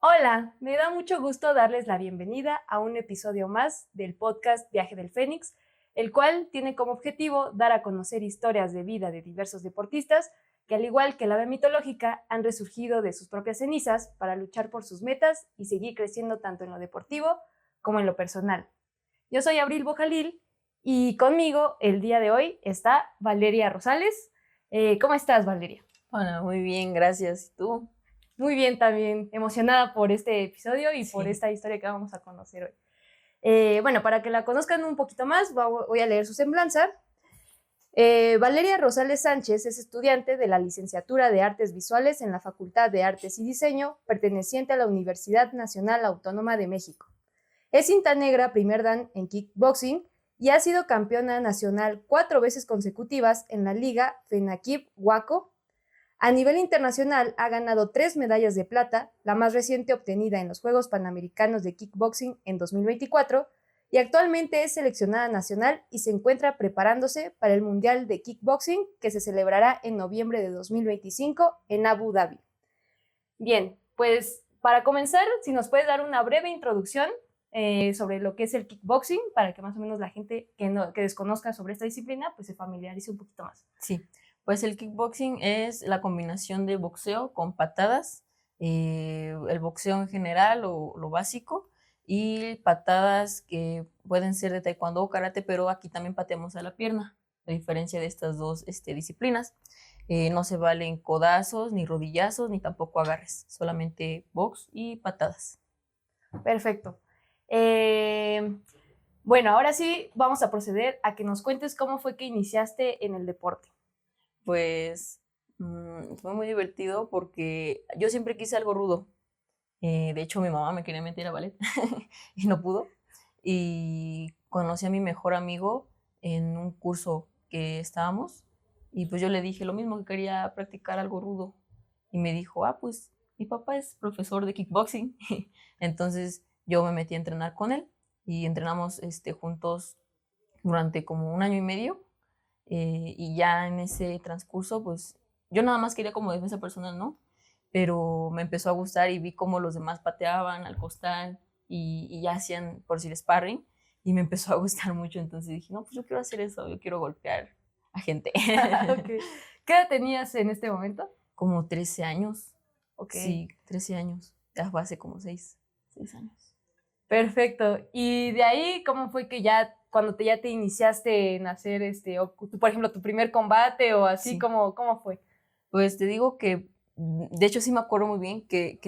Hola, me da mucho gusto darles la bienvenida a un episodio más del podcast Viaje del Fénix, el cual tiene como objetivo dar a conocer historias de vida de diversos deportistas que, al igual que la ave mitológica, han resurgido de sus propias cenizas para luchar por sus metas y seguir creciendo tanto en lo deportivo como en lo personal. Yo soy Abril Bojalil y conmigo el día de hoy está Valeria Rosales. ¿Cómo estás, Valeria? Hola, muy bien, gracias. ¿Y tú? Muy bien, también emocionada por este episodio y por Sí. esta historia que vamos a conocer hoy. Bueno, para que la conozcan un poquito más, voy a leer su semblanza. Valeria Rosales Sánchez es estudiante de la licenciatura de Artes Visuales en la Facultad de Artes y Diseño, perteneciente a la Universidad Nacional Autónoma de México. Es cinta negra primer dan en kickboxing y ha sido campeona nacional 4 veces consecutivas en la Liga FENAKIP Huaco. A nivel internacional ha ganado 3 medallas de plata, la más reciente obtenida en los Juegos Panamericanos de Kickboxing en 2024, y actualmente es seleccionada nacional y se encuentra preparándose para el Mundial de Kickboxing que se celebrará en noviembre de 2025 en Abu Dhabi. Bien, pues para comenzar, si nos puedes dar una breve introducción sobre lo que es el kickboxing, para que más o menos la gente que desconozca sobre esta disciplina, pues se familiarice un poquito más. Sí, pues el kickboxing es la combinación de boxeo con patadas, el boxeo en general o lo básico, y patadas que pueden ser de taekwondo o karate, pero aquí también pateamos a la pierna, a diferencia de estas dos disciplinas. No se valen codazos, ni rodillazos, ni tampoco agarres, solamente box y patadas. Perfecto. Eh, bueno, ahora sí vamos a proceder a que nos cuentes cómo fue que iniciaste en el deporte. Pues fue muy divertido porque yo siempre quise algo rudo. De hecho, mi mamá me quería meter a ballet y no pudo. Y conocí a mi mejor amigo en un curso que estábamos y pues yo le dije lo mismo, que quería practicar algo rudo. Y me dijo, pues mi papá es profesor de kickboxing. Entonces yo me metí a entrenar con él y entrenamos juntos durante como un año y medio. Y ya en ese transcurso, pues yo nada más quería como defensa personal, ¿no? Pero me empezó a gustar y vi cómo los demás pateaban al costal y ya hacían, por decir, sparring, y me empezó a gustar mucho. Entonces dije, no, pues yo quiero hacer eso, yo quiero golpear a gente. Okay. ¿Qué edad tenías en este momento? Como 13 años. Ok, Sí, 13 años. Ya fue hace como 6 años. perfecto. Y de ahí, ¿cómo fue que ya cuando ya te iniciaste en hacer por ejemplo, tu primer combate o así, Sí. cómo fue? Pues te digo que, de hecho sí me acuerdo muy bien que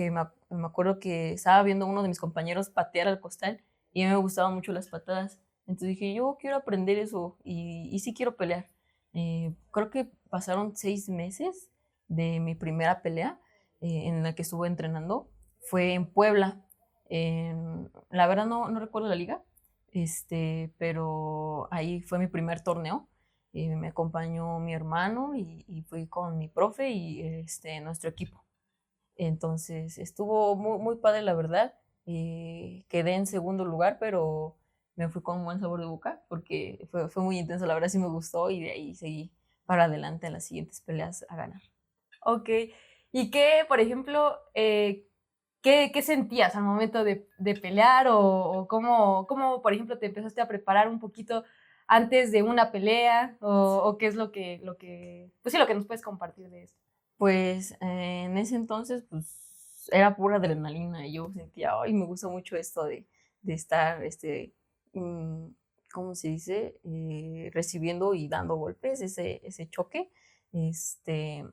me acuerdo que estaba viendo a uno de mis compañeros patear al costal y a mí me gustaban mucho las patadas. Entonces dije, yo quiero aprender eso y sí quiero pelear. Creo que pasaron 6 meses de mi primera pelea en la que estuve entrenando. Fue en Puebla. La verdad no recuerdo la liga, pero ahí fue mi primer torneo. Me acompañó mi hermano y fui con mi profe y nuestro equipo. Entonces estuvo muy, muy padre, la verdad. Quedé en segundo lugar, pero me fui con un buen sabor de boca porque fue muy intenso, la verdad sí me gustó y de ahí seguí para adelante en las siguientes peleas a ganar. Ok. ¿Y por ejemplo, qué sentías al momento de pelear o cómo, por ejemplo, te empezaste a preparar un poquito antes de una pelea o qué es pues sí, lo que nos puedes compartir de esto? Pues en ese entonces, pues era pura adrenalina y yo sentía, ay, me gusta mucho esto de estar, mm, ¿cómo se dice? Recibiendo y dando golpes, ese choque. Este,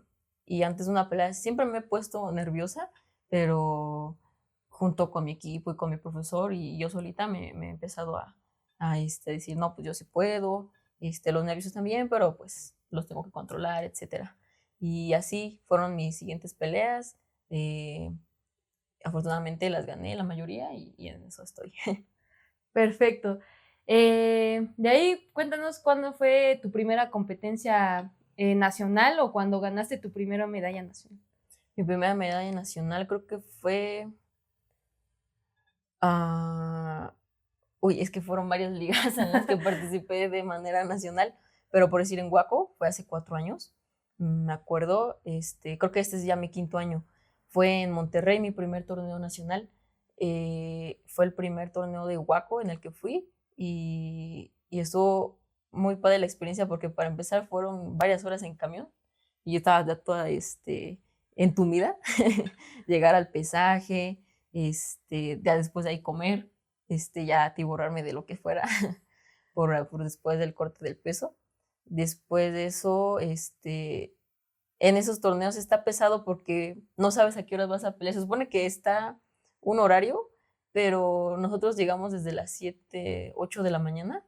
y antes de una pelea siempre me he puesto nerviosa, pero junto con mi equipo y con mi profesor y yo solita me he empezado a decir, no, pues yo sí puedo, los nervios también, pero pues los tengo que controlar, etcétera. Y así fueron mis siguientes peleas. eh, Afortunadamente las gané la mayoría y en eso estoy. Perfecto. De ahí, cuéntanos cuándo fue tu primera competencia nacional o cuando ganaste tu primera medalla nacional. Mi primera medalla nacional creo que fue... ah, uy, es que fueron varias ligas en las que participé de manera nacional, pero por decir en Huaco fue hace 4 años. Me acuerdo, creo que este es ya mi quinto año. Fue en Monterrey mi primer torneo nacional. Fue el primer torneo de Huaco en el que fui y estuvo muy padre la experiencia porque para empezar fueron varias horas en camión y yo estaba ya toda entumida. Llegar al pesaje, ya después de ahí comer, ya atiborrarme de lo que fuera por después del corte del peso. Después de eso, en esos torneos está pesado porque no sabes a qué horas vas a pelear. Se supone que está un horario, pero nosotros llegamos desde las 7, 8 de la mañana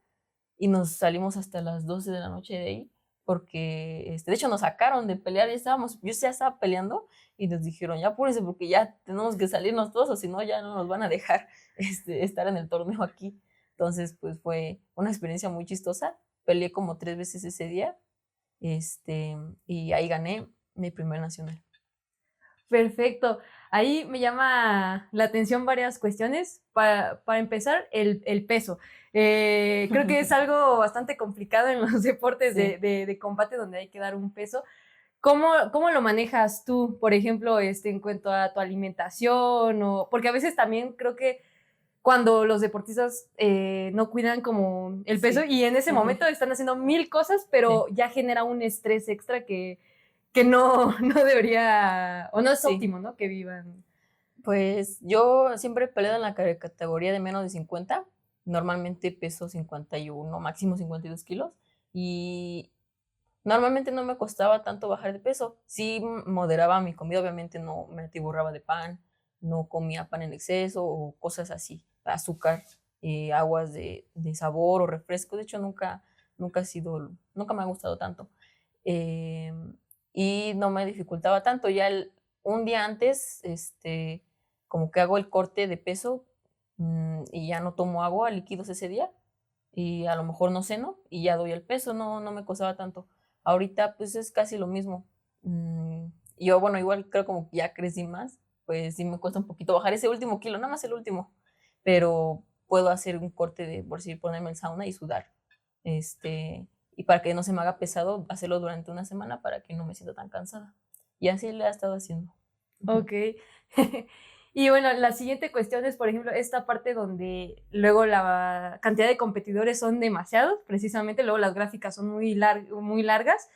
y nos salimos hasta las 12 de la noche de ahí porque, de hecho, nos sacaron de pelear, yo ya estaba peleando y nos dijeron, ya apúrense porque ya tenemos que salirnos todos o si no, ya no nos van a dejar estar en el torneo aquí. Entonces, pues fue una experiencia muy chistosa. Peleé como 3 veces ese día, y ahí gané mi primer nacional. Perfecto. Ahí me llama la atención varias cuestiones. Para empezar, el peso. Creo que es algo bastante complicado en los deportes Sí. de combate donde hay que dar un peso. ¿Cómo lo manejas tú, por ejemplo, en cuanto a tu alimentación? Porque a veces también creo que cuando los deportistas no cuidan como el peso Sí. y en ese momento están haciendo 1000 cosas, pero ya genera un estrés extra que no, no debería, o no es Sí. óptimo, ¿no? Que vivan. Pues yo siempre he peleado en la categoría de menos de 50. Normalmente peso 51, máximo 52 kilos. Y normalmente no me costaba tanto bajar de peso. Sí moderaba mi comida, obviamente no me atiborraba de pan, no comía pan en exceso o cosas así, azúcar, aguas de sabor o refresco. De hecho, nunca me ha gustado tanto. Y no me dificultaba tanto. Ya un día antes, como que hago el corte de peso, y ya no tomo agua, líquidos ese día, y a lo mejor no ceno y ya doy el peso, no me costaba tanto. Ahorita pues es casi lo mismo. Yo, bueno, igual creo como que ya crecí más, pues sí me cuesta un poquito bajar ese último kilo, nada más el último, pero puedo hacer un corte de, por decir, ponerme en sauna y sudar. Y para que no se me haga pesado, hacerlo durante una semana para que no me sienta tan cansada. Y así le he estado haciendo. Ok. Y bueno, la siguiente cuestión es, por ejemplo, esta parte donde luego la cantidad de competidores son demasiados, precisamente, luego las gráficas son muy largas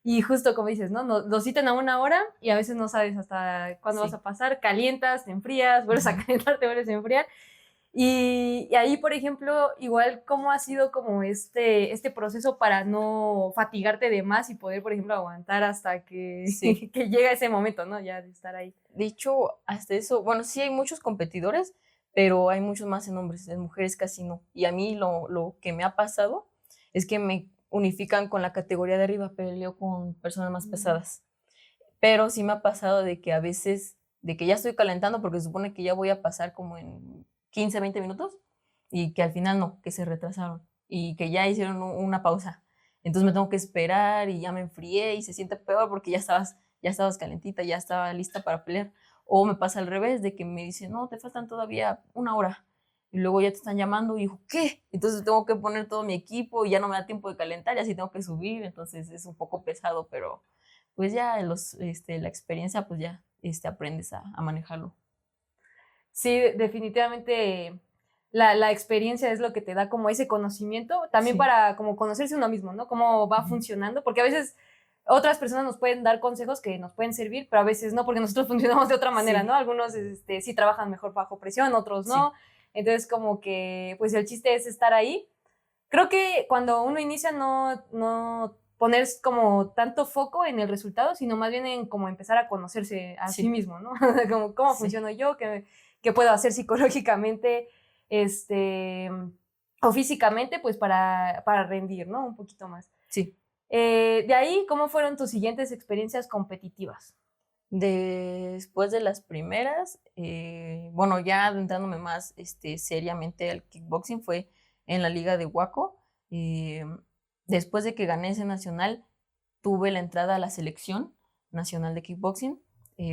y justo como dices, ¿no? Nos citan a una hora y a veces no sabes hasta cuándo vas a pasar, calientas, te enfrías, vuelves a calentar, te vuelves a enfriar. Y ahí, por ejemplo, igual, ¿cómo ha sido como este proceso para no fatigarte de más y poder, por ejemplo, aguantar hasta que, Sí. que llega ese momento, ¿no? Ya de estar ahí. De hecho, hasta eso, bueno, sí hay muchos competidores, pero hay muchos más en hombres, en mujeres casi no. Y a mí lo que me ha pasado es que me unifican con la categoría de arriba, peleo con personas más pesadas. Pero sí me ha pasado de que a veces, de que ya estoy calentando porque se supone que ya voy a pasar como en 15, 20 minutos y que al final no, que se retrasaron y que ya hicieron una pausa. Entonces me tengo que esperar y ya me enfrié y se siente peor porque ya estabas calentita, ya estaba lista para pelear. O me pasa al revés, de que me dicen, no, te faltan todavía una hora. Y luego ya te están llamando y digo, ¿qué? Entonces tengo que poner todo mi equipo y ya no me da tiempo de calentar y así tengo que subir. Entonces es un poco pesado, pero pues ya la experiencia, pues ya aprendes a manejarlo. Sí, definitivamente la experiencia es lo que te da como ese conocimiento, también Sí. para como conocerse uno mismo, ¿no? Cómo va funcionando, porque a veces otras personas nos pueden dar consejos que nos pueden servir, pero a veces no, porque nosotros funcionamos de otra manera, Sí. ¿no? Algunos sí trabajan mejor bajo presión, otros no. Sí. Entonces, como que, pues el chiste es estar ahí. Creo que cuando uno inicia no poner como tanto foco en el resultado, sino más bien en como empezar a conocerse a sí Sí. mismo, ¿no? Como cómo Sí. funciono yo, qué puedo hacer psicológicamente, o físicamente, pues para rendir, ¿no? Un poquito más. Sí. De ahí, ¿cómo fueron tus siguientes experiencias competitivas? Después de las primeras, bueno, ya adentrándome más seriamente al kickboxing fue en la liga de Huaco. Después de que gané ese nacional, tuve la entrada a la selección nacional de kickboxing,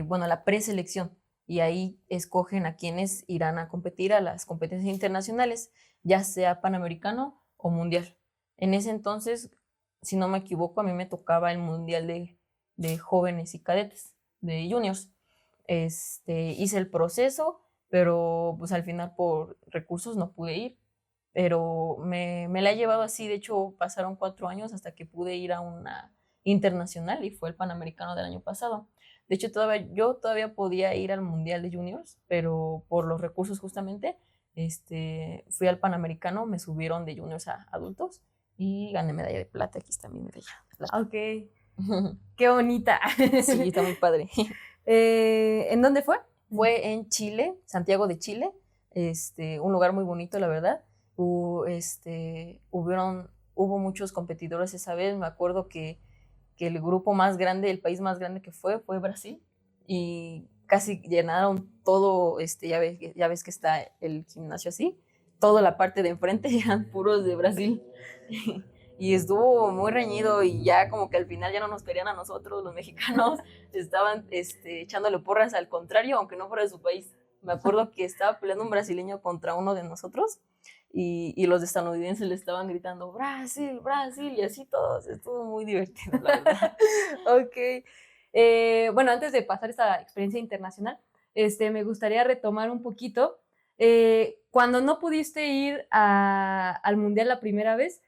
bueno, la preselección, y ahí escogen a quienes irán a competir a las competencias internacionales, ya sea panamericano o mundial. En ese entonces, si no me equivoco, a mí me tocaba el mundial de jóvenes y cadetes, de juniors. hice el proceso, pero pues al final por recursos no pude ir, pero me la he llevado así. De hecho pasaron 4 años hasta que pude ir a una internacional y fue el Panamericano del año pasado. De hecho yo todavía podía ir al Mundial de Juniors, pero por los recursos justamente, fui al Panamericano, me subieron de Juniors a adultos y gané medalla de plata. Aquí está mi medalla de plata. Ok, qué bonita. Sí, está muy padre. ¿En dónde fue? Fue en Chile, Santiago de Chile, un lugar muy bonito, la verdad. Hubo muchos competidores esa vez. Me acuerdo que el grupo más grande, el país más grande que fue Brasil, y casi llenaron todo. Ya ves que está el gimnasio así, toda la parte de enfrente eran puros de Brasil. Y estuvo muy reñido, y ya como que al final ya no nos querían a nosotros, los mexicanos. Estaban echándole porras al contrario, aunque no fuera de su país. Me acuerdo que estaba peleando un brasileño contra uno de nosotros, y los estadounidenses le estaban gritando Brasil, Brasil, y así todos. Estuvo muy divertido, la verdad. Ok. Bueno, antes de pasar esta experiencia internacional, me gustaría retomar un poquito. Cuando no pudiste ir al Mundial la primera vez,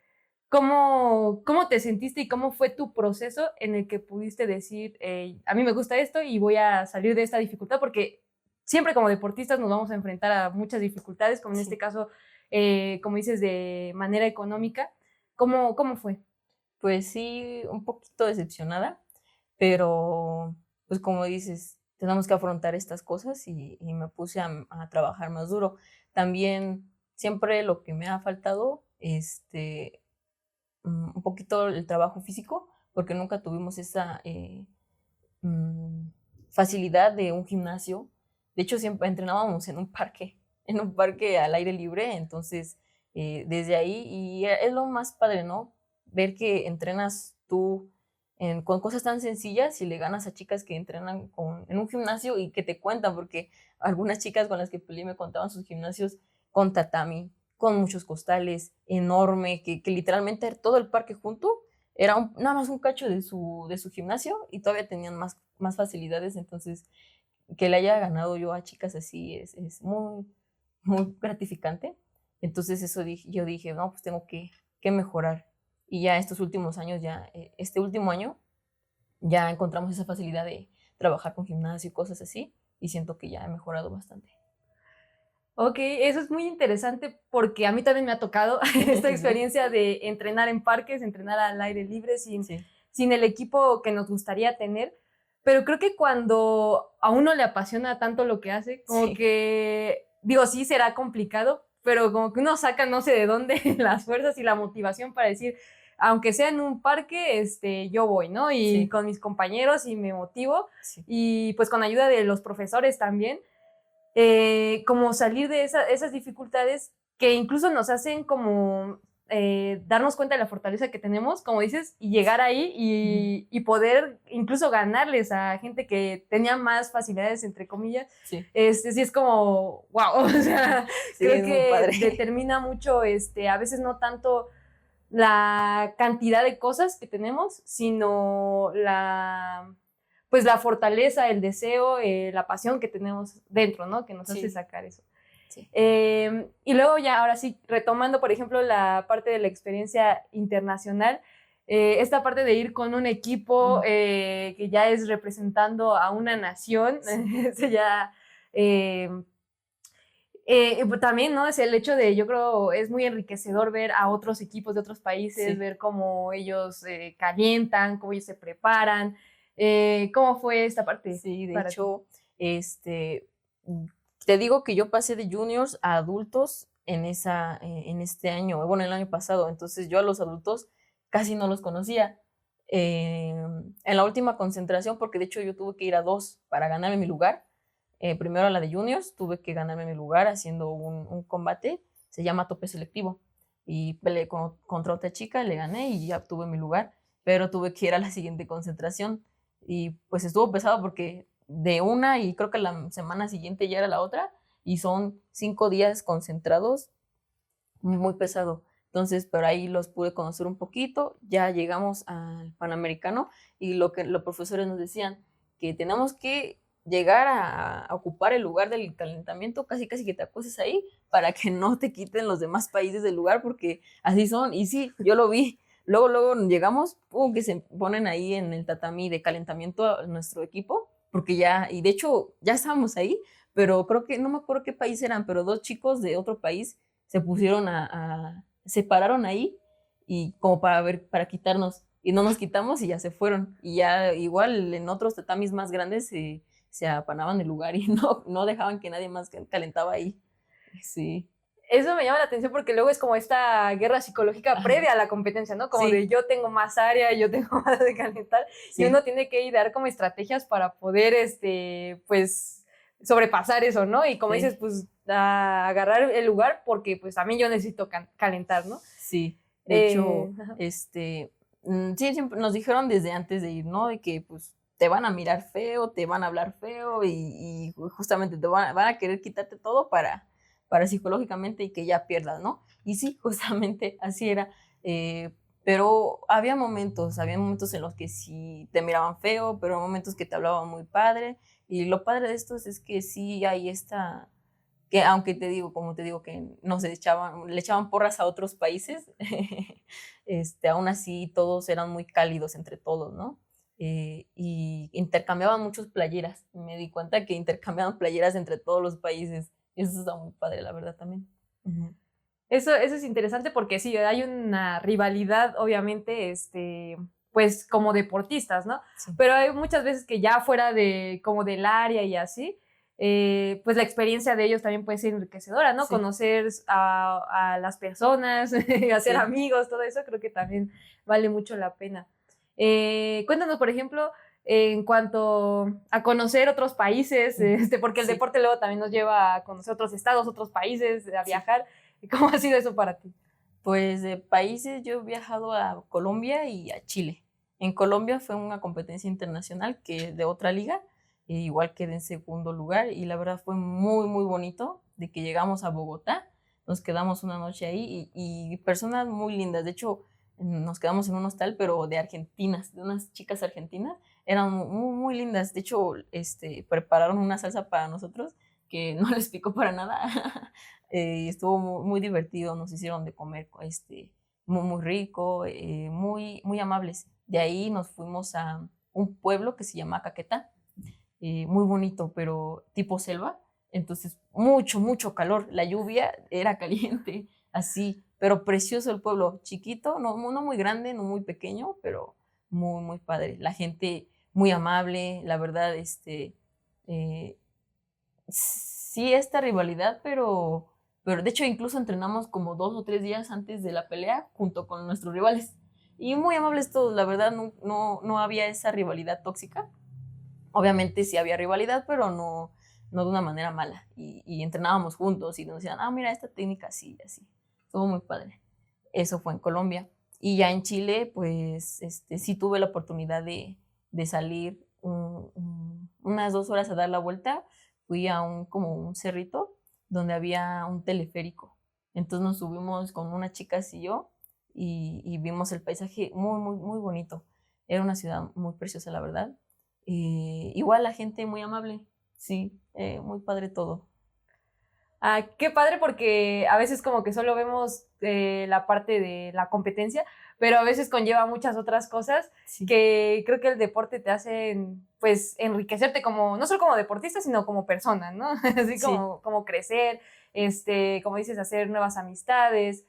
¿cómo te sentiste y cómo fue tu proceso en el que pudiste decir, a mí me gusta esto y voy a salir de esta dificultad? Porque siempre como deportistas nos vamos a enfrentar a muchas dificultades, como en este caso, como dices, de manera económica. ¿Cómo fue? Pues sí, un poquito decepcionada, pero pues como dices, tenemos que afrontar estas cosas, y me puse a trabajar más duro. También siempre lo que me ha faltado, un poquito el trabajo físico, porque nunca tuvimos esa mm, facilidad de un gimnasio. De hecho, siempre entrenábamos en un parque al aire libre. Entonces, desde ahí, y es lo más padre, ¿no? Ver que entrenas tú con cosas tan sencillas y le ganas a chicas que entrenan en un gimnasio y que te cuentan, porque algunas chicas con las que peleé me contaban sus gimnasios con tatami, con muchos costales, enorme, que literalmente todo el parque junto era nada más un cacho de su gimnasio, y todavía tenían más facilidades. Entonces, que le haya ganado yo a chicas así es muy, muy gratificante. Entonces yo dije, no, pues tengo que mejorar. Y ya estos últimos años, este último año, ya encontramos esa facilidad de trabajar con gimnasio y cosas así, y siento que ya he mejorado bastante. Ok, eso es muy interesante porque a mí también me ha tocado esta experiencia de entrenar en parques, entrenar al aire libre Sí. sin el equipo que nos gustaría tener. Pero creo que cuando a uno le apasiona tanto lo que hace, como Sí. que, digo, sí será complicado, pero como que uno saca no sé de dónde las fuerzas y la motivación para decir, aunque sea en un parque, yo voy, ¿no? Y Sí. con mis compañeros y me motivo. Sí. Y pues con ayuda de los profesores también, como salir de esas dificultades que incluso nos hacen como darnos cuenta de la fortaleza que tenemos, como dices, y llegar ahí y poder incluso ganarles a gente que tenía más facilidades, entre comillas. Sí. Sí es como, wow, o sea, Sí, creo es muy que padre. determina mucho, a veces no tanto la cantidad de cosas que tenemos, sino pues la fortaleza, el deseo, la pasión que tenemos dentro, ¿no? Que nos hace Sí. sacar eso. Sí. Y luego ya, ahora sí, retomando, por ejemplo, la parte de la experiencia internacional, esta parte de ir con un equipo que ya es representando a una nación, eso ya... también, ¿no? Es el hecho de, yo creo, es muy enriquecedor ver a otros equipos de otros países, Sí. ver cómo ellos calientan, cómo ellos se preparan. ¿Cómo fue esta parte Sí, de para ti? hecho, te digo que yo pasé de juniors a adultos en este año, bueno, el año pasado. Entonces yo a los adultos casi no los conocía. En la última concentración, porque de hecho yo tuve que ir a 2 para ganarme mi lugar. Primero a la de juniors, tuve que ganarme mi lugar haciendo un combate, se llama tope selectivo, y peleé contra otra chica, le gané y ya obtuve mi lugar, pero tuve que ir a la siguiente concentración. Y pues estuvo pesado porque de una, y creo que la semana siguiente ya era la otra, y son 5 días concentrados, muy pesado. Entonces, pero ahí los pude conocer un poquito. Ya llegamos al Panamericano, y lo que los profesores nos decían, que tenemos que llegar a ocupar el lugar del calentamiento, casi casi que te acuestes ahí para que no te quiten los demás países del lugar, porque así son. Y sí, yo lo vi. Luego llegamos, pum, que se ponen ahí en el tatami de calentamiento a nuestro equipo, porque ya, y de hecho ya estábamos ahí, pero creo que, no me acuerdo qué país eran, pero dos chicos de otro país se pusieron se pararon ahí y como para ver, para quitarnos, y no nos quitamos y ya se fueron. Y ya igual en otros tatamis más grandes se apanaban el lugar y no dejaban que nadie más calentaba ahí. Sí. Eso me llama la atención porque luego es como esta guerra psicológica Ajá. previa a la competencia, ¿no? Como Sí. de yo tengo más área, yo tengo más de calentar, Sí. y uno tiene que idear como estrategias para poder, pues, sobrepasar eso, ¿no? Y como Sí. dices, pues, agarrar el lugar porque, pues, también yo necesito calentar, ¿no? Sí. De hecho, Ajá. sí, siempre nos dijeron desde antes de ir, ¿no? De que, pues, te van a mirar feo, te van a hablar feo y justamente te van a querer quitarte todo para psicológicamente y que ya pierdas, ¿no? Y sí, justamente así era. Pero había momentos en los que sí te miraban feo, pero momentos que te hablaban muy padre. Y lo padre de estos es que sí hay esta, que aunque te digo, como te digo, que no se echaban, le echaban porras a otros países, aún así todos eran muy cálidos entre todos, ¿no? Y intercambiaban muchas playeras. Me di cuenta que intercambiaban playeras entre todos los países. Eso está muy padre, la verdad, también. Uh-huh. Eso es interesante porque sí, hay una rivalidad, obviamente, pues como deportistas, ¿no? Sí. Pero hay muchas veces que ya fuera de como del área y así, pues la experiencia de ellos también puede ser enriquecedora, ¿no? Sí. Conocer a las personas, hacer Sí. amigos, todo eso creo que también vale mucho la pena. Cuéntanos, por ejemplo, en cuanto a conocer otros países, porque el Sí. deporte luego también nos lleva a conocer otros estados, otros países, a viajar. ¿Cómo ha sido eso para ti? Pues de países yo he viajado a Colombia y a Chile. En Colombia fue una competencia internacional que de otra liga, igual quedé en segundo lugar y la verdad fue muy, muy bonito de que llegamos a Bogotá, nos quedamos una noche ahí y personas muy lindas. De hecho, nos quedamos en un hostal, pero de argentinas, de unas chicas argentinas, eran muy, muy lindas. De hecho, prepararon una salsa para nosotros que no les picó para nada. Estuvo muy, muy divertido, nos hicieron de comer muy, muy rico, muy, muy amables. De ahí nos fuimos a un pueblo que se llama Caquetá, muy bonito, pero tipo selva, entonces mucho, mucho calor, la lluvia era caliente, así, pero precioso el pueblo, chiquito, no muy grande, no muy pequeño, pero muy, muy padre. La gente muy amable, la verdad, eh, sí esta rivalidad, pero de hecho incluso entrenamos como 2 o 3 días antes de la pelea junto con nuestros rivales. Y muy amables todos, la verdad no había esa rivalidad tóxica. Obviamente sí había rivalidad, pero no de una manera mala. Y entrenábamos juntos y nos decían, mira, esta técnica así, así. Estuvo muy padre. Eso fue en Colombia. Y ya en Chile, pues sí tuve la oportunidad de salir unas 2 horas a dar la vuelta. Fui a como un cerrito donde había un teleférico. Entonces nos subimos con unas chicas y yo y vimos el paisaje muy, muy, muy bonito. Era una ciudad muy preciosa, la verdad. Igual la gente muy amable, sí, muy padre todo. Qué padre porque a veces como que solo vemos la parte de la competencia, pero a veces conlleva muchas otras cosas Sí. que creo que el deporte te hace, pues, enriquecerte como, no solo como deportista, sino como persona, ¿no? Así Sí. como crecer, como dices, hacer nuevas amistades,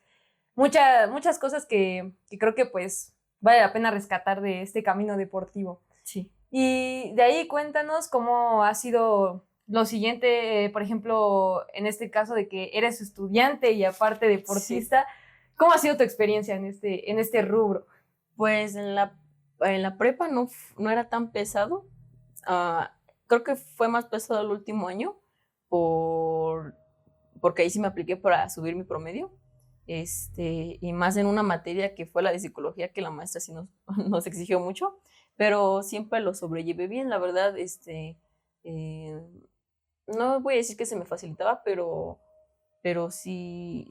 muchas cosas que creo que pues vale la pena rescatar de este camino deportivo. Sí. Y de ahí cuéntanos cómo ha sido lo siguiente, por ejemplo, en este caso de que eres estudiante y aparte deportista, sí. ¿Cómo ha sido tu experiencia en este rubro? Pues en la prepa no era tan pesado. Creo que fue más pesado el último año porque ahí sí me apliqué para subir mi promedio. Y más en una materia que fue la de psicología, que la maestra sí nos exigió mucho, pero siempre lo sobrellevé bien, la verdad. No voy a decir que se me facilitaba, pero sí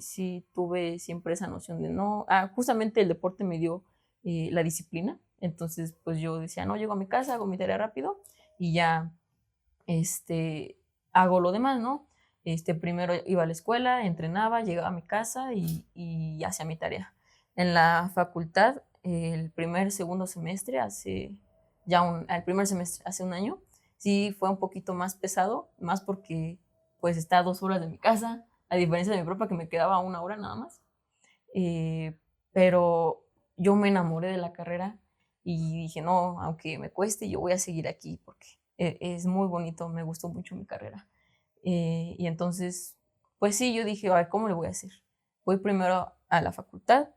tuve siempre esa noción de no. Justamente el deporte me dio la disciplina, entonces pues yo decía, no, llego a mi casa, hago mi tarea rápido y ya hago lo demás, ¿no? Primero iba a la escuela, entrenaba, llegaba a mi casa y hacía mi tarea. En la facultad, el segundo semestre, el primer semestre, hace un año, sí fue un poquito más pesado, más porque pues está a 2 horas de mi casa, a diferencia de mi propia que me quedaba 1 hora nada más. Pero yo me enamoré de la carrera y dije, no, aunque me cueste, yo voy a seguir aquí porque es muy bonito, me gustó mucho mi carrera. Y entonces, pues sí, yo dije, a ver, ¿cómo le voy a hacer? Voy primero a la facultad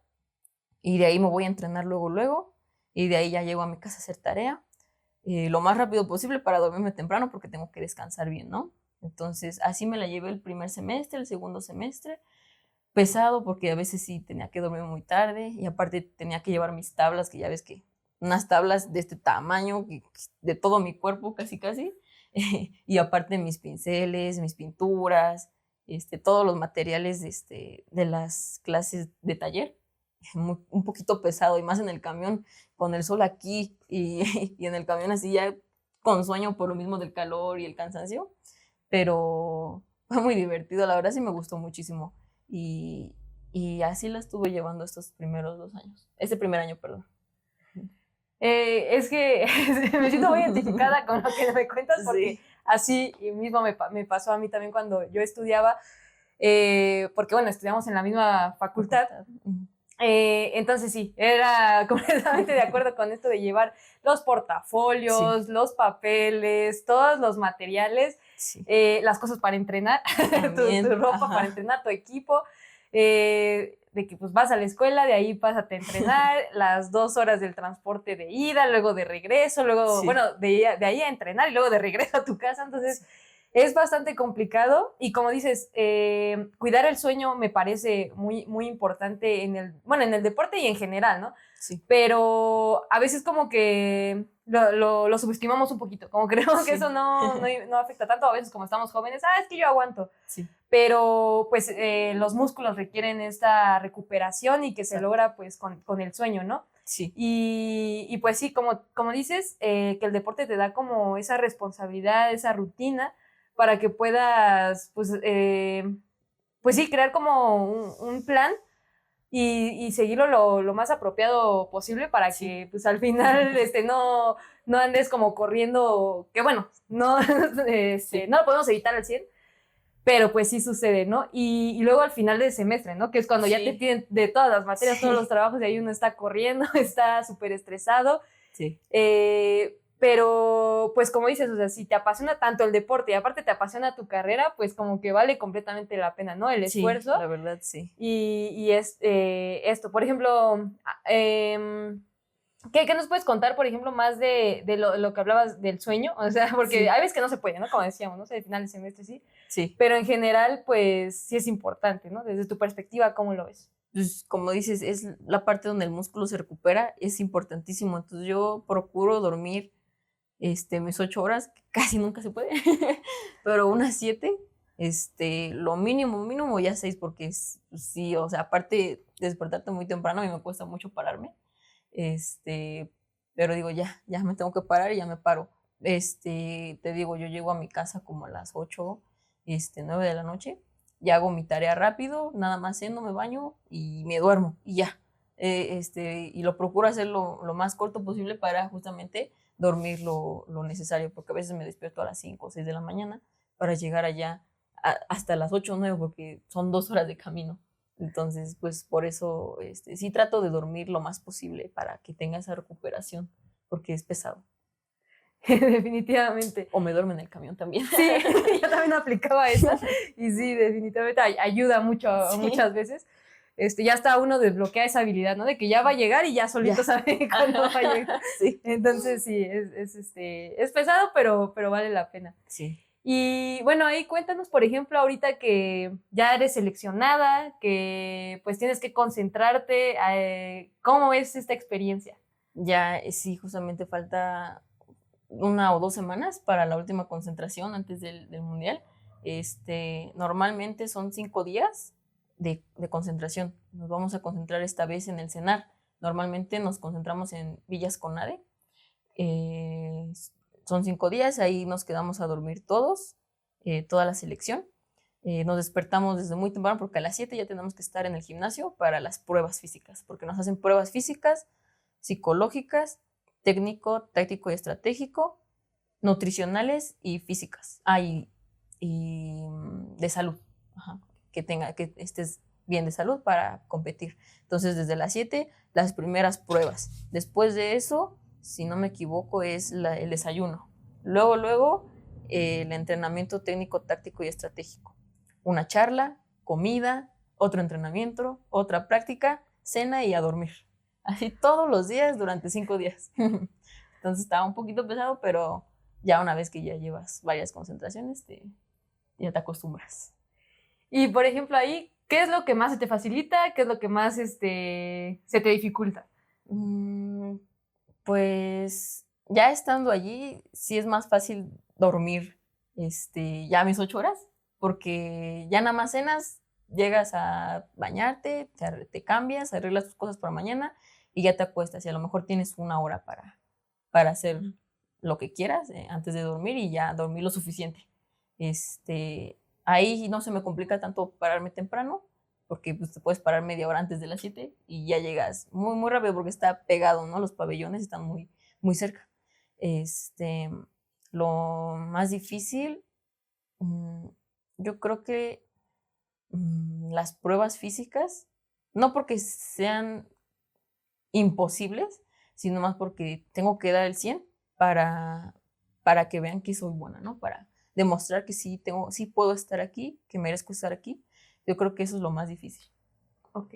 y de ahí me voy a entrenar luego, y de ahí ya llego a mi casa a hacer tarea, lo más rápido posible para dormirme temprano porque tengo que descansar bien, ¿no? Entonces, así me la llevé el primer semestre, el segundo semestre, pesado porque a veces sí tenía que dormir muy tarde y aparte tenía que llevar mis tablas, que ya ves que unas tablas de este tamaño, de todo mi cuerpo casi casi, y aparte mis pinceles, mis pinturas, todos los materiales de las clases de taller, un poquito pesado y más en el camión con el sol aquí y en el camión así ya con sueño por lo mismo del calor y el cansancio, pero fue muy divertido, la verdad sí me gustó muchísimo. Y, y así la estuve llevando estos primeros 2 años. Este primer año, perdón. Es que me siento muy identificada con lo que me cuentas porque Sí. así mismo me pasó a mí también cuando yo estudiaba, porque bueno, estudiamos en la misma facultad. Entonces sí, era completamente de acuerdo con esto de llevar los portafolios, Sí. los papeles, todos los materiales, Sí. las cosas para entrenar, tu ropa Ajá. para entrenar, tu equipo, de que pues vas a la escuela, de ahí pásate a entrenar, las 2 horas del transporte de ida, luego de regreso, luego, Sí. bueno, de ahí a entrenar y luego de regreso a tu casa, entonces... Es bastante complicado y como dices, cuidar el sueño me parece muy, muy importante en el deporte y en general, ¿no? Sí. Pero a veces como que lo subestimamos un poquito, como creemos que eso no afecta tanto, a veces como estamos jóvenes, es que yo aguanto. Sí. Pero pues los músculos requieren esta recuperación y que se logra pues con el sueño, ¿no? Sí. Y pues sí, como dices, que el deporte te da como esa responsabilidad, esa rutina, para que puedas, pues sí, crear como un plan y seguirlo lo más apropiado posible para que pues al final no andes como corriendo, que bueno, no lo podemos evitar al 100, pero pues sí sucede, ¿no? Y luego al final del semestre, ¿no? Que es cuando ya te piden de todas las materias, todos los trabajos, y ahí uno está corriendo, está súper estresado. Sí. Pero, pues como dices, o sea, si te apasiona tanto el deporte y aparte te apasiona tu carrera, pues como que vale completamente la pena, ¿no? El esfuerzo. La verdad, sí. Y esto, por ejemplo, ¿qué nos puedes contar, por ejemplo, más de lo que hablabas del sueño? O sea, porque hay veces que no se puede, ¿no? Como decíamos, ¿no? O sea, al final del semestre sí. Sí. Pero en general, pues sí es importante, ¿no? Desde tu perspectiva, ¿cómo lo ves? Pues como dices, es la parte donde el músculo se recupera, es importantísimo. Entonces yo procuro dormir mis 8 horas, que casi nunca se puede, pero unas 7, lo mínimo ya 6, porque sí, o sea, aparte de despertarte muy temprano, a mí me cuesta mucho pararme, pero digo, ya me tengo que parar y ya me paro. Te digo, yo llego a mi casa como a las 8, 9 de la noche, y hago mi tarea rápido, nada más ceno, me baño y me duermo, y ya. Y lo procuro hacer lo más corto posible para justamente dormir lo necesario, porque a veces me despierto a las 5 o 6 de la mañana para llegar allá hasta las 8 o 9, porque son 2 horas de camino. Entonces, pues por eso sí trato de dormir lo más posible para que tenga esa recuperación, porque es pesado. Definitivamente. O me duermo en el camión también. Sí, yo también aplicaba esa y sí, definitivamente ayuda mucho muchas veces. Ya hasta uno desbloquea esa habilidad, ¿no? De que ya va a llegar y ya solito sabe cuándo va a llegar. Sí. Entonces sí, es pesado, pero vale la pena. Sí. Y bueno, ahí cuéntanos, por ejemplo, ahorita que ya eres seleccionada, que pues tienes que concentrarte, ¿cómo es esta experiencia? Ya sí, justamente falta 1 o 2 semanas para la última concentración antes del mundial. Normalmente son 5 días de concentración. Nos vamos a concentrar esta vez en el CENAR. Normalmente nos concentramos en Villas Conade. son 5 días, ahí nos quedamos a dormir todos, toda la selección. Nos despertamos desde muy temprano porque a las 7 ya tenemos que estar en el gimnasio para las pruebas físicas, porque nos hacen pruebas físicas, psicológicas, técnico, táctico y estratégico, nutricionales y físicas. Y de salud. Ajá, que estés bien de salud para competir. Entonces, desde las 7, las primeras pruebas. Después de eso, si no me equivoco, es el desayuno. Luego, el entrenamiento técnico, táctico y estratégico. Una charla, comida, otro entrenamiento, otra práctica, cena y a dormir. Así todos los días durante 5 días. Entonces estaba un poquito pesado, pero ya una vez que ya llevas varias concentraciones, ya te acostumbras. Y por ejemplo ahí, ¿qué es lo que más se te facilita? ¿Qué es lo que más se te dificulta? Pues ya estando allí, sí es más fácil dormir ya mis 8 horas, porque ya nada más cenas, llegas a bañarte, te cambias, arreglas tus cosas para mañana y ya te acuestas. Y a lo mejor tienes 1 hora para hacer lo que quieras antes de dormir y ya dormir lo suficiente. Ahí no se me complica tanto pararme temprano, porque pues, te puedes parar media hora antes de las 7 y ya llegas muy, muy rápido porque está pegado, ¿no? Los pabellones están muy, muy cerca. Lo más difícil, yo creo que las pruebas físicas, no porque sean imposibles, sino más porque tengo que dar el 100 para que vean que soy buena, ¿no? Para demostrar que sí puedo estar aquí, que merezco estar aquí. Yo creo que eso es lo más difícil. Ok.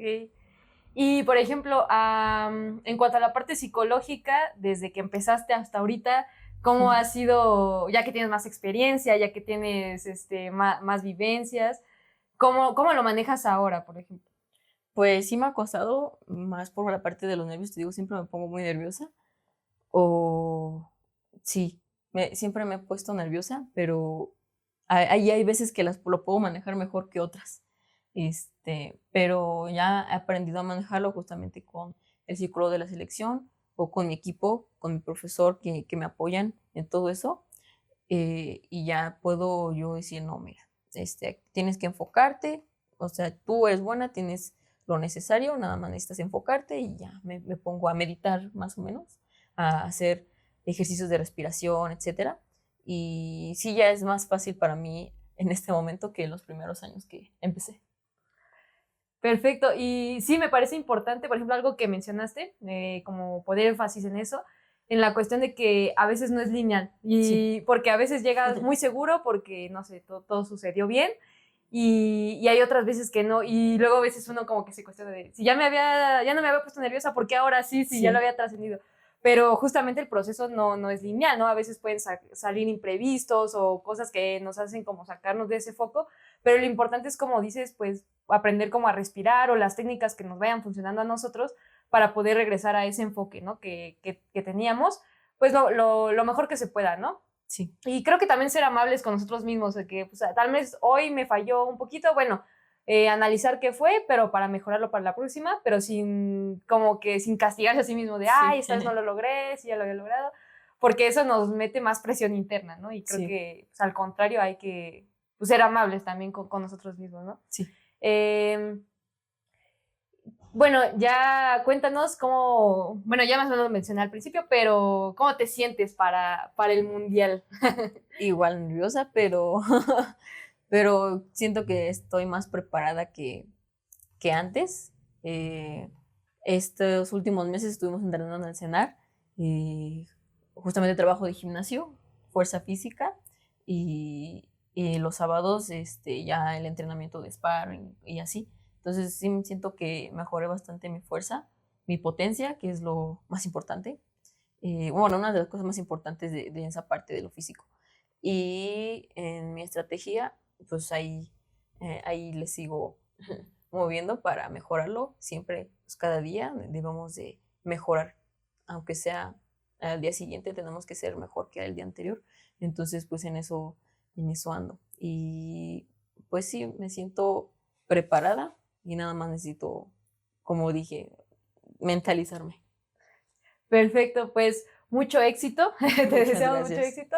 Y, por ejemplo, en cuanto a la parte psicológica, desde que empezaste hasta ahorita, ¿cómo ha sido, ya que tienes más experiencia, ya que tienes más vivencias, ¿cómo lo manejas ahora, por ejemplo? Pues sí me ha costado, más por la parte de los nervios, te digo, siempre me pongo muy nerviosa. O sí, siempre me he puesto nerviosa, pero hay veces que lo puedo manejar mejor que otras. Pero ya he aprendido a manejarlo justamente con el psicólogo de la selección o con mi equipo, con mi profesor que me apoyan en todo eso. Y ya puedo yo decir, no, mira, tienes que enfocarte, o sea, tú eres buena, tienes lo necesario, nada más necesitas enfocarte y ya me pongo a meditar más o menos, a hacer ejercicios de respiración, etcétera. Y sí, ya es más fácil para mí en este momento que en los primeros años que empecé. Perfecto. Y sí, me parece importante, por ejemplo, algo que mencionaste, como poner énfasis en eso, en la cuestión de que a veces no es lineal. Y Sí. porque a veces llegas muy seguro porque, no sé, todo sucedió bien. Y hay otras veces que no. Y luego a veces uno como que se cuestiona de, si ya no me había puesto nerviosa, ¿por qué ahora sí, si ya lo había trascendido? Pero justamente el proceso no es lineal, ¿no? A veces pueden salir imprevistos o cosas que nos hacen como sacarnos de ese foco, pero lo importante es, como dices, pues aprender como a respirar o las técnicas que nos vayan funcionando a nosotros para poder regresar a ese enfoque, ¿no? Que teníamos, pues lo mejor que se pueda, ¿no? Sí. Y creo que también ser amables con nosotros mismos, de que pues, tal vez hoy me falló un poquito, bueno, analizar qué fue, pero para mejorarlo para la próxima, pero como que sin castigarse a sí mismo de, ay, esta vez no lo logré, si ya lo había logrado, porque eso nos mete más presión interna, ¿no? Y creo que pues, al contrario hay que pues, ser amables también con nosotros mismos, ¿no? Sí. Bueno, ya cuéntanos cómo, bueno, ya más o menos lo mencioné al principio, pero ¿cómo te sientes para el Mundial? Igual nerviosa, pero, pero siento que estoy más preparada que antes. Estos últimos meses estuvimos entrenando en el CENAR, justamente trabajo de gimnasio, fuerza física, y los sábados ya el entrenamiento de sparring y así. Entonces sí siento que mejoré bastante mi fuerza, mi potencia, que es lo más importante. Bueno, una de las cosas más importantes de esa parte de lo físico. Y en mi estrategia, pues ahí le sigo moviendo para mejorarlo. Siempre, pues cada día debemos de mejorar, aunque sea al día siguiente tenemos que ser mejor que el día anterior. Entonces, pues en eso ando. Y pues sí, me siento preparada y nada más necesito, como dije, mentalizarme. Perfecto, pues mucho éxito, te deseamos mucho gracias. éxito,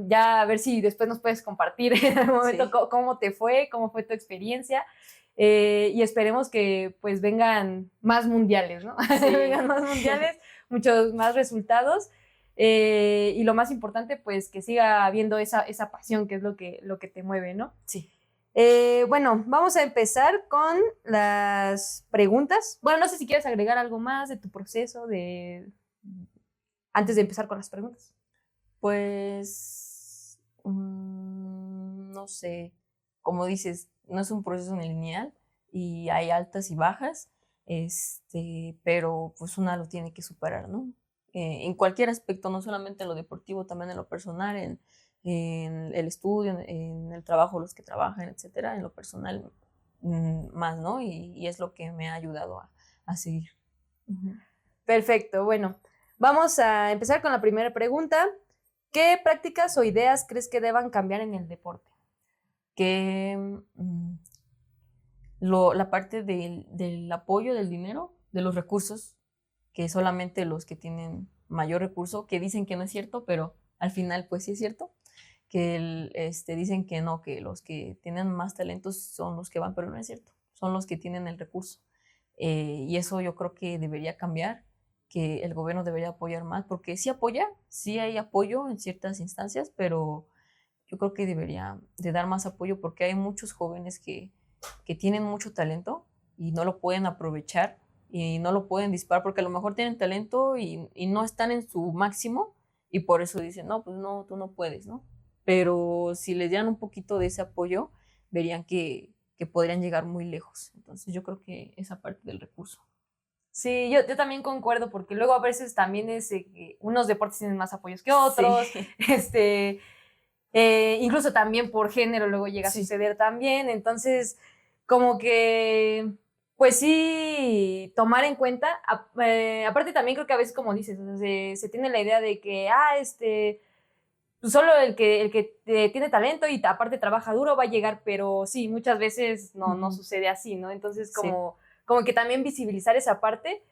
ya a ver si después nos puedes compartir en algún momento Sí. cómo te fue, cómo fue tu experiencia. Y esperemos que pues vengan más mundiales, ¿no? Sí. Vengan más mundiales, muchos más resultados. Y lo más importante, pues que siga habiendo esa pasión, que es lo que te mueve, ¿no? Sí. Bueno, vamos a empezar con las preguntas. Bueno, no sé si quieres agregar algo más de tu proceso antes de empezar con las preguntas. Pues, no sé, como dices, no es un proceso lineal y hay altas y bajas, pero pues una lo tiene que superar, ¿no? En cualquier aspecto, no solamente en lo deportivo, también en lo personal, en el estudio, en el trabajo, los que trabajan, etcétera, en lo personal más, ¿no? Y es lo que me ha ayudado a seguir. Perfecto, bueno, vamos a empezar con la primera pregunta. ¿Qué prácticas o ideas crees que deban cambiar en el deporte? Que la parte del apoyo del dinero, de los recursos, que solamente los que tienen mayor recurso, que dicen que no es cierto, pero al final pues sí es cierto, que dicen que no, que los que tienen más talentos son los que van, pero no es cierto, son los que tienen el recurso. Y eso yo creo que debería cambiar, que el gobierno debería apoyar más, porque sí apoya, sí hay apoyo en ciertas instancias, pero yo creo que debería de dar más apoyo porque hay muchos jóvenes que tienen mucho talento y no lo pueden aprovechar y no lo pueden disparar porque a lo mejor tienen talento y no están en su máximo y por eso dicen, no, pues no, tú no puedes, ¿no? Pero si les dieran un poquito de ese apoyo, verían que podrían llegar muy lejos. Entonces yo creo que esa parte del recurso. Sí, yo también concuerdo, porque luego a veces también es que unos deportes tienen más apoyos que otros, Sí. Incluso también por género luego llega a Sí. suceder también, entonces como que, pues sí, tomar en cuenta, aparte también creo que a veces como dices, o sea, se tiene la idea de que, pues solo el que tiene talento y aparte trabaja duro va a llegar, pero sí, muchas veces no sucede así, ¿no? Entonces Sí. como que también visibilizar esa parte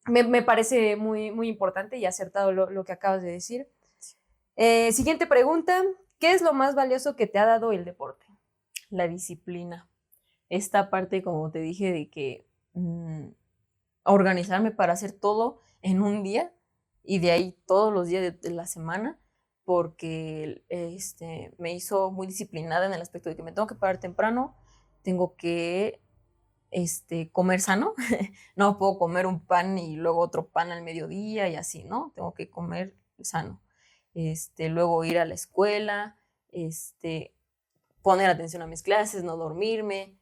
me parece muy, muy importante y acertado lo que acabas de decir. Siguiente pregunta, ¿qué es lo más valioso que te ha dado el deporte? La disciplina. Esta parte, como te dije, de que organizarme para hacer todo en un día y de ahí todos los días de la semana, porque me hizo muy disciplinada en el aspecto de que me tengo que parar temprano, tengo que comer sano, no puedo comer un pan y luego otro pan al mediodía y así, ¿no? Tengo que comer sano. Luego ir a la escuela, poner atención a mis clases, no dormirme,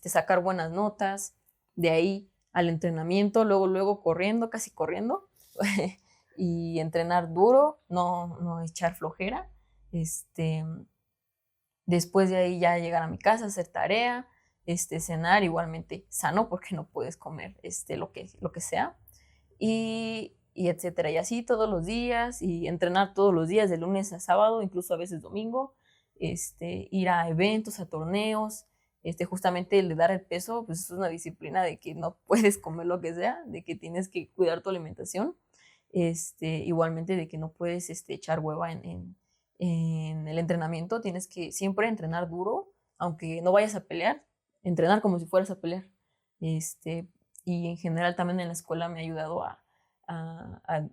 sacar buenas notas, de ahí al entrenamiento, luego corriendo, casi corriendo, y entrenar duro, no echar flojera, después de ahí ya llegar a mi casa, hacer tarea, cenar igualmente sano porque no puedes comer lo que sea, y etcétera, y así todos los días, y entrenar todos los días de lunes a sábado, incluso a veces domingo, ir a eventos, a torneos, justamente el de dar el peso, pues es una disciplina de que no puedes comer lo que sea, de que tienes que cuidar tu alimentación, igualmente de que no puedes echar hueva en el entrenamiento, tienes que siempre entrenar duro, aunque no vayas a pelear, entrenar como si fueras a pelear, y en general también en la escuela me ha ayudado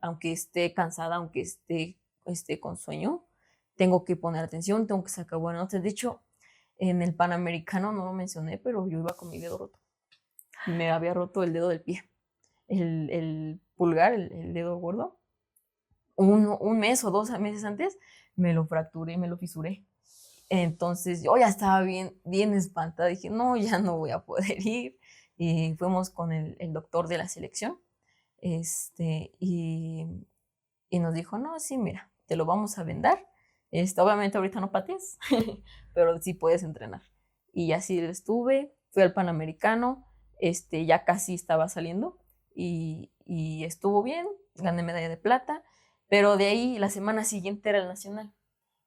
aunque esté cansada, aunque esté con sueño, tengo que poner atención, tengo que sacar buenas notas. De hecho, en el Panamericano no lo mencioné, pero yo iba con mi dedo roto. Me había roto el dedo del pie, el pulgar, el dedo gordo. Un mes o 2 meses antes me lo fracturé, me lo fisuré. Entonces yo ya estaba bien, bien espantada. Dije, no, ya no voy a poder ir. Y fuimos con el doctor de la selección. Y nos dijo, no, sí, mira, te lo vamos a vendar. Obviamente ahorita no patees, pero sí puedes entrenar. Y así estuve, fui al Panamericano, ya casi estaba saliendo y estuvo bien, gané medalla de plata, pero de ahí la semana siguiente era el nacional.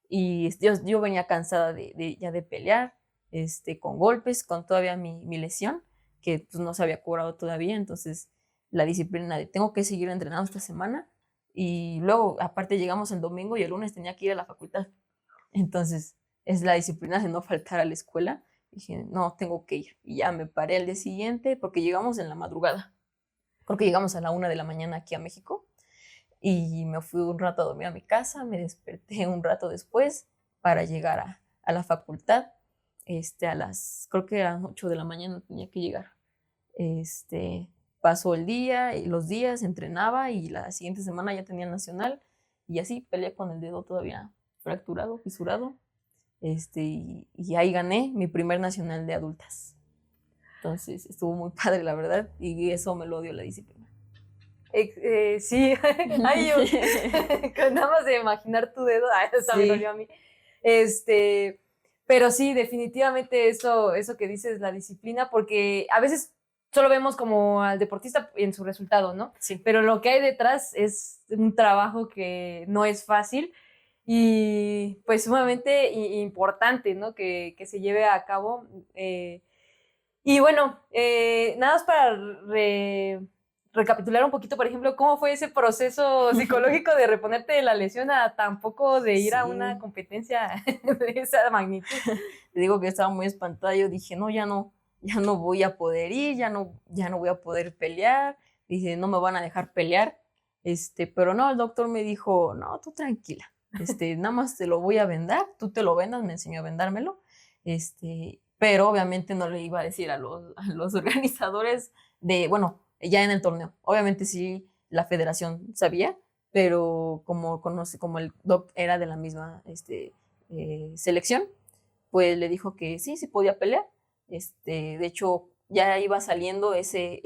Y yo venía cansada ya de pelear, con golpes, con todavía mi lesión, que pues, no se había curado todavía, entonces la disciplina de tengo que seguir entrenando esta semana. Y luego, aparte, llegamos el domingo y el lunes tenía que ir a la facultad. Entonces, es la disciplina de no faltar a la escuela. Dije, no, tengo que ir. Y ya me paré al día siguiente porque llegamos en la madrugada. Creo que llegamos a la 1 de la mañana aquí a México. Y me fui un rato a dormir a mi casa, me desperté un rato después para llegar a la facultad. Creo que a las 8 de la mañana tenía que llegar. Pasó el día, y los días, entrenaba y la siguiente semana ya tenía el nacional y así peleé con el dedo todavía fracturado, fisurado. Y ahí gané mi primer nacional de adultas. Entonces estuvo muy padre, la verdad, y eso me lo dio la disciplina. Sí, ay, con nada más de imaginar tu dedo, eso me dolió a mí. Pero sí, definitivamente eso que dices, la disciplina, porque a veces solo vemos como al deportista en su resultado, ¿no? Sí. Pero lo que hay detrás es un trabajo que no es fácil y pues sumamente importante, ¿no? Que se lleve a cabo. Y bueno, nada más para recapitular un poquito, por ejemplo, cómo fue ese proceso psicológico de reponerte de la lesión a tampoco de ir a una competencia de esa magnitud. Te digo que estaba muy espantada. Yo dije, no, ya no voy a poder ir, ya no voy a poder pelear. Dije, no me van a dejar pelear. Pero no, el doctor me dijo, no, tú tranquila. Nada más te lo voy a vendar, tú te lo vendas, me enseñó a vendármelo. Pero obviamente no le iba a decir a los organizadores bueno, ya en el torneo. Obviamente sí, la federación sabía, pero como el doc era de la misma selección, pues le dijo que sí podía pelear. De hecho, ya iba saliendo ese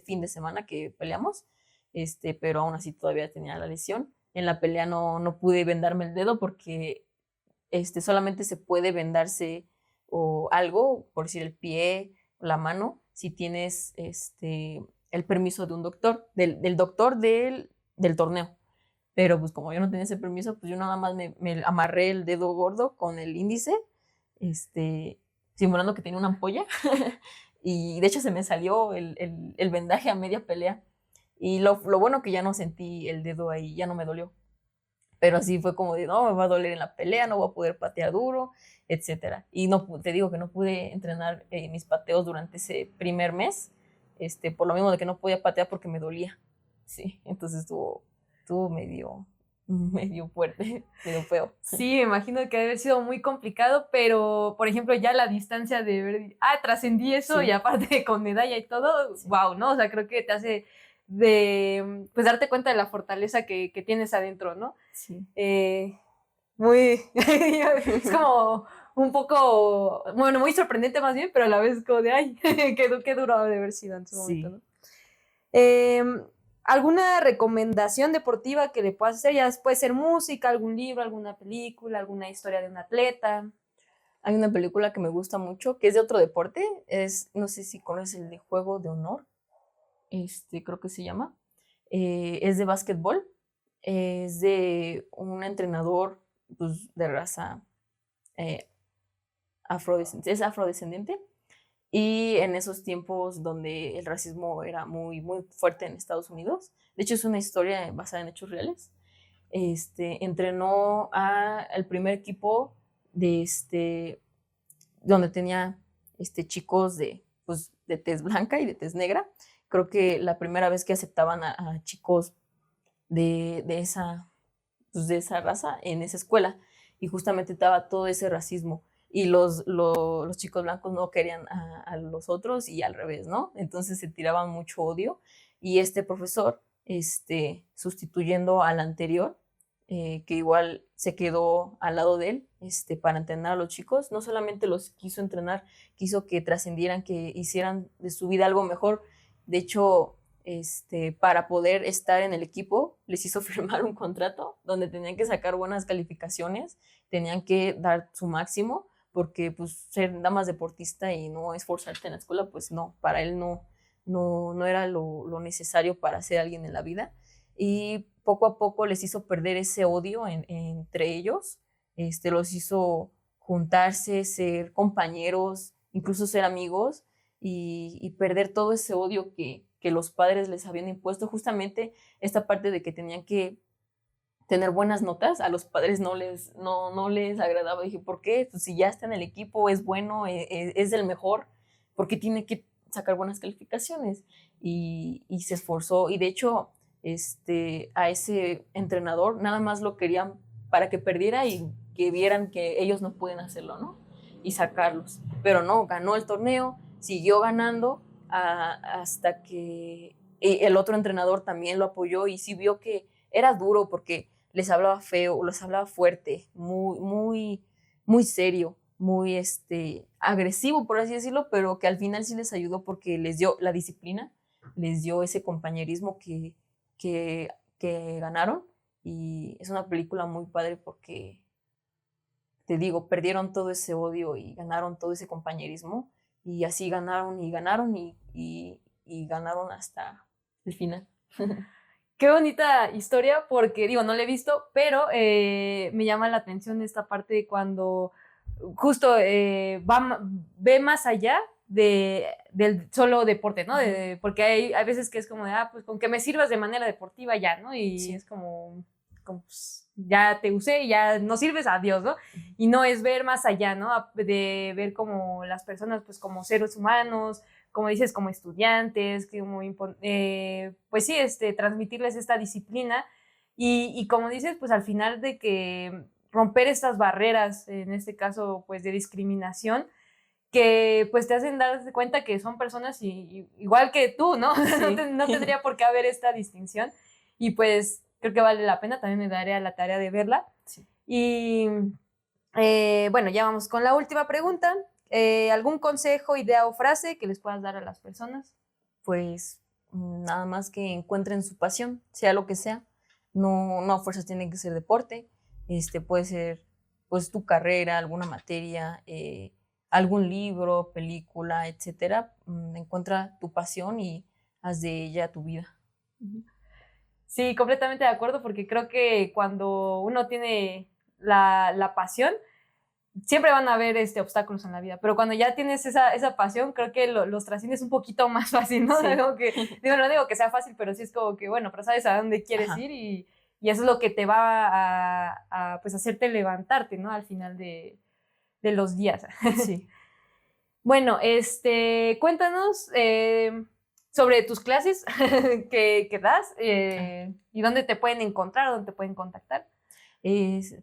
fin de semana que peleamos, pero aún así todavía tenía la lesión. En la pelea no pude vendarme el dedo porque solamente se puede vendarse o algo, por decir el pie, la mano, si tienes el permiso de un doctor, del doctor del torneo. Pero pues como yo no tenía ese permiso, pues yo nada más me amarré el dedo gordo con el índice, simulando que tenía una ampolla. Y de hecho se me salió el vendaje a media pelea. Y lo bueno que ya no sentí el dedo ahí, ya no me dolió. Pero así fue como de, no, me va a doler en la pelea, no voy a poder patear duro, etcétera. Y no, te digo que no pude entrenar mis pateos durante ese primer mes, por lo mismo de que no podía patear porque me dolía. Sí, entonces estuvo medio fuerte, medio feo. Sí, me imagino que debe haber sido muy complicado, pero por ejemplo ya la distancia de ver, trascendí eso y aparte con medalla y todo, wow, ¿no? O sea, creo que te hace pues darte cuenta de la fortaleza que tienes adentro, ¿no? Sí. Muy, es como un poco, bueno, muy sorprendente más bien, pero a la vez como de, ay, qué duro de haber sido en su momento, ¿no? ¿Alguna recomendación deportiva que le puedas hacer? Ya puede ser música, algún libro, alguna película, alguna historia de un atleta. Hay una película que me gusta mucho, que es de otro deporte, no sé si conoces el de Juego de Honor, creo que se llama, es de básquetbol, es de un entrenador pues, de raza es afrodescendiente, y en esos tiempos donde el racismo era muy, muy fuerte en Estados Unidos, de hecho es una historia basada en hechos reales, entrenó al primer equipo de donde tenía chicos pues, de tez blanca y de tez negra. Creo que la primera vez que aceptaban a chicos de esa raza en esa escuela, y justamente estaba todo ese racismo y los chicos blancos no querían a los otros y al revés, ¿no? Entonces se tiraban mucho odio, y este profesor, sustituyendo al anterior, que igual se quedó al lado de él para entrenar a los chicos, no solamente los quiso entrenar, quiso que trascendieran, que hicieran de su vida algo mejor. De hecho, para poder estar en el equipo, les hizo firmar un contrato donde tenían que sacar buenas calificaciones, tenían que dar su máximo, porque pues ser nada más deportista y no esforzarte en la escuela, pues no, para él no era lo necesario para ser alguien en la vida. Y poco a poco les hizo perder ese odio entre ellos, los hizo juntarse, ser compañeros, incluso ser amigos, y perder todo ese odio que que los padres les habían impuesto, justamente esta parte de que tenían que tener buenas notas, a los padres no les agradaba. Dije, ¿por qué? Pues si ya está en el equipo, es bueno, es el mejor, ¿por qué tiene que sacar buenas calificaciones? Y se esforzó, y de hecho, a ese entrenador nada más lo querían para que perdiera y que vieran que ellos no pueden hacerlo, ¿no? Y sacarlos. Pero no, ganó el torneo, siguió ganando hasta que el otro entrenador también lo apoyó y sí vio que era duro porque les hablaba feo, les hablaba fuerte, muy serio, muy agresivo, por así decirlo, pero que al final sí les ayudó porque les dio la disciplina, les dio ese compañerismo que ganaron. Y es una película muy padre porque, te digo, perdieron todo ese odio y ganaron todo ese compañerismo, y así ganaron y ganaron y ganaron hasta el final. Qué bonita historia, porque digo, no la he visto, pero me llama la atención esta parte de cuando justo ve más allá del solo deporte, ¿no? Porque hay veces que es como de, pues con que me sirvas de manera deportiva ya, ¿no? Y sí, es como pues, ya te usé y ya no sirves, adiós, ¿no? Y no es ver más allá, ¿no? De ver como las personas, pues como seres humanos, como dices, como estudiantes, como, pues sí, transmitirles esta disciplina y como dices, pues al final de que romper estas barreras, en este caso, pues de discriminación, que pues te hacen darse cuenta que son personas igual que tú, ¿no? Sí. No tendría por qué haber esta distinción y pues creo que vale la pena, también me daré a la tarea de verla. Sí. Y bueno, ya vamos con la última pregunta. ¿Algún consejo, idea o frase que les puedas dar a las personas? Pues nada más que encuentren su pasión, sea lo que sea. No a fuerzas tiene que ser deporte, puede ser pues tu carrera, alguna materia, algún libro, película, etcétera. Encuentra tu pasión y haz de ella tu vida. Sí, completamente de acuerdo, porque creo que cuando uno tiene la pasión, siempre van a haber obstáculos en la vida, pero cuando ya tienes esa pasión, creo que los trasciendes un poquito más fácil, ¿no? Sí. No digo que sea fácil, pero sí es como que, bueno, pero sabes a dónde quieres ir y eso es lo que te va a pues hacerte levantarte, ¿no? Al final de los días. Sí. Bueno, cuéntanos sobre tus clases que das y dónde te pueden encontrar, dónde te pueden contactar.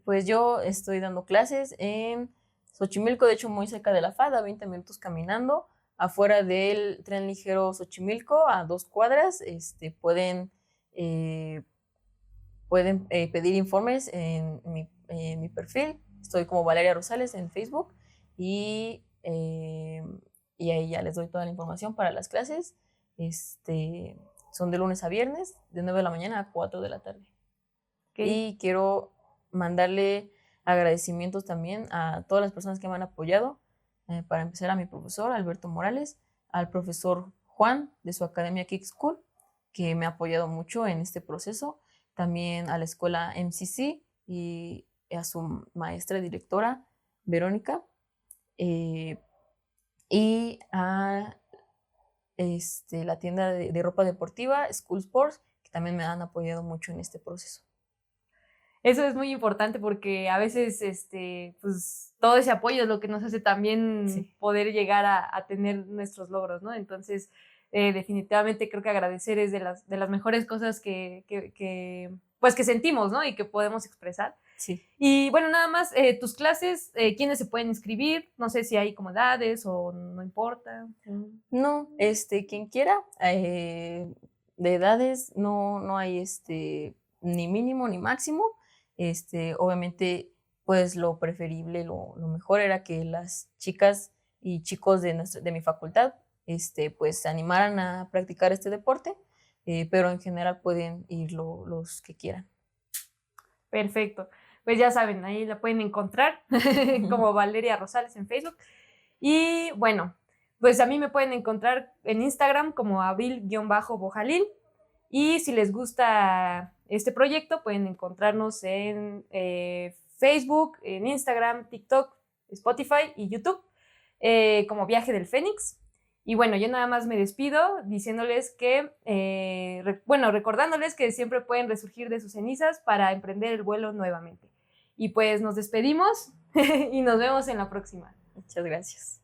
Pues yo estoy dando clases en Xochimilco, de hecho muy cerca de la FAD, 20 minutos caminando, afuera del tren ligero Xochimilco, a 2 cuadras. Pueden pedir informes en mi perfil. Estoy como Valeria Rosales en Facebook y ahí ya les doy toda la información para las clases. Son de lunes a viernes, de 9 de la mañana a 4 de la tarde. Okay. Y quiero mandarle agradecimientos también a todas las personas que me han apoyado. Para empezar, a mi profesor Alberto Morales, al profesor Juan de su academia Kick School, que me ha apoyado mucho en este proceso. También a la escuela MCC y a su maestra directora Verónica. Y a la tienda de ropa deportiva School Sports, que también me han apoyado mucho en este proceso. Eso es muy importante porque a veces pues todo ese apoyo es lo que nos hace también poder llegar a tener nuestros logros, ¿no? Entonces, definitivamente creo que agradecer es de las mejores cosas pues que sentimos, ¿no? Y que podemos expresar. Sí. Y bueno, nada más, tus clases, ¿quiénes se pueden inscribir? No sé si hay como edades o no importa. No, quien quiera, de edades no hay ni mínimo ni máximo. Obviamente, pues lo preferible, lo mejor era que las chicas y chicos de mi facultad, pues se animaran a practicar este deporte, pero en general pueden ir los que quieran. Perfecto. Pues ya saben, ahí la pueden encontrar como Valeria Rosales en Facebook. Y bueno, pues a mí me pueden encontrar en Instagram como abril-bojalil. Y si les gusta este proyecto, pueden encontrarnos en Facebook, en Instagram, TikTok, Spotify y YouTube como Viaje del Fénix. Y bueno, yo nada más me despido diciéndoles que, recordándoles que siempre pueden resurgir de sus cenizas para emprender el vuelo nuevamente. Y pues nos despedimos y nos vemos en la próxima. Muchas gracias.